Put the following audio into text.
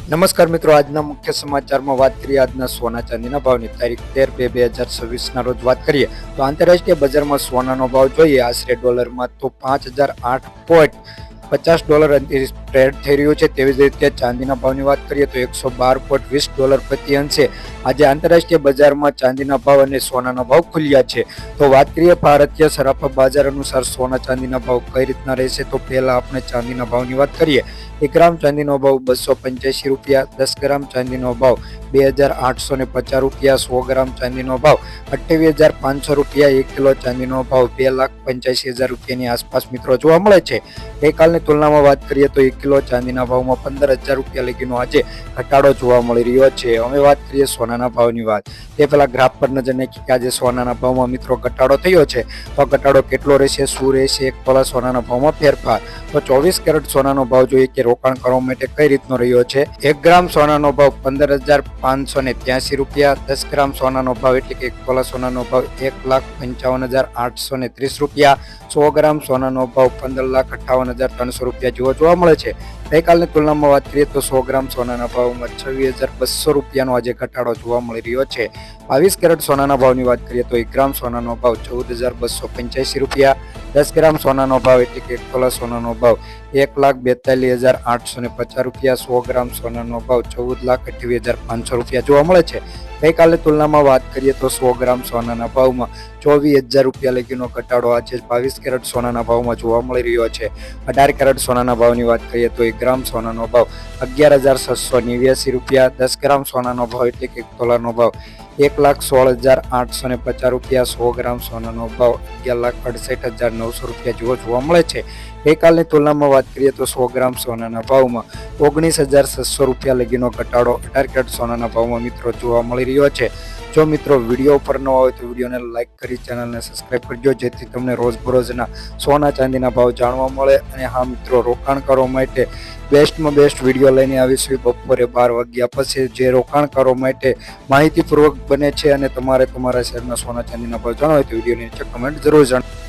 નમસ્કાર મિત્રો, આજના મુખ્ય સમાચારમાં વાત કરીએ આજના સોના ચાંદીના ભાવની. તારીખ 13/2/2026 રોજ વાત કરીએ તો આંતરરાષ્ટ્રીય બજારમાં સોનાનો ભાવ જોઈએ આશરે ડોલરમાં તો $5008.50 ટ્રેડ થઈ રહ્યો છે. તેવી જ રીતે ચાંદીના ભાવની વાત કરીએ તો $112.20 પ્રતિ અંશે આજે આંતરરાષ્ટ્રીય બજારમાં ચાંદીના ભાવ અને સોનાના ભાવ ખુલ્યા છે. તો વાત કરીએ ભારતીય સરાફા બજાર અનુસાર સોના ચાંદીના ભાવ કઈ રીતના રહેશે, તો પહેલા આપણે ચાંદીના ભાવની વાત કરીએ. 1 ગ્રામ ચાંદીનો ભાવ ₹285, 10 ગ્રામ ચાંદીનો ભાવ ₹2850, 100 ગ્રામ ચાંદીનો ભાવ ₹28,500, 1 કિલો ચાંદીનો ભાવ ₹2,85,000 આસપાસ મિત્રો જોવા મળે છે. ગઈકાલની તુલનામાં વાત કરીએ તો 1 કિલો ચાંદીના ભાવમાં ₹15,000 લગીનો આજે ઘટાડો જોવા મળી રહ્યો છે. હવે વાત કરીએ સોનાના ભાવની વાત. તે પહેલા ગ્રાફ પર નજર નાખી કે આજે સોનાના ભાવમાં મિત્રો ઘટાડો થયો છે. તો ઘટાડો કેટલો રહેશે, શું રહેશે, 1 તોલા સોનાના ભાવમાં ફેરફાર. તો 24 કેરેટ સોનાનો ભાવ જોઈએ કે રોકાણ કરવા માટે કઈ રીતનો રહ્યો છે. 1 ગ્રામ સોનાનો ભાવ ₹15,583, 10 ગ્રામ સોનાનો ભાવ એટલે કે 1 તોલા સોનાનો ભાવ ₹1,55,830, 100 ગ્રામ સોનાનો ભાવ ₹15,58,300 જેવો જોવા મળે છે. ગઈકાલની તુલનામાં વાત કરીએ તો 100 ગ્રામ સોનાના ભાવમાં ₹26,200 આજે ઘટાડો જોવા મળી રહ્યો છે. 22 કેરેટ સોનાના ભાવની વાત કરીએ તો 1 ગ્રામ સોનાનો ભાવ ₹14,285, 10 ગ્રામ સોનાનો ભાવ એટલે કે 1 તોલા સોનાનો ભાવ ₹1,42,850, 100 ગ્રામ સોનાનો ભાવ ₹14,28,500 જોવા મળે છે. ગઈકાલની તુલનામાં વાત કરીએ તો 100 ગ્રામ સોનાના ભાવમાં ₹24,000 લગીનો ઘટાડો આજે 22 કેરેટ સોનાના ભાવમાં જોવા મળી રહ્યો છે. 18 કેરેટ સોનાના ભાવની વાત કરીએ તો 1 ગ્રામ સોનાનો ભાવ ₹11,789, 10 ગ્રામ સોનાનો ભાવ એટલે કે 1 તોલાનો ભાવ ₹1,16,850, 100 ગ્રામ સોનાનો ભાવ ₹11,68,900 જેવો જોવા મળે છે. ગઈકાલની તુલનામાં વાત કરીએ તો 100 ગ્રામ સોનાના ભાવમાં ₹19,700 લગીનો ઘટાડો 18 કેરેટ સોનાના ભાવમાં મિત્રો જોવા મળી રહ્યો છે. જો મિત્રો વિડીયો ઉપર ન હોય તો વિડીયોને લાઇક કરી ચેનલને સબસ્ક્રાઈબ કરજો, જેથી તમને રોજબરોજના સોના ચાંદીના ભાવ જાણવા મળે. અને હા મિત્રો, રોકાણ કરવા માટે બેસ્ટમાં બેસ્ટ વિડીયો લઈને આવીશું બપોરે 12 વાગ્યા પછી, જે રોકાણકારો માટે માહિતીપૂર્વક બને છે. અને તમારે તમારા શહેરના સોના ચાંદીના ભાવ જાણવા હોય તો વિડીયોની નીચે કમેન્ટ જરૂર જણાવો.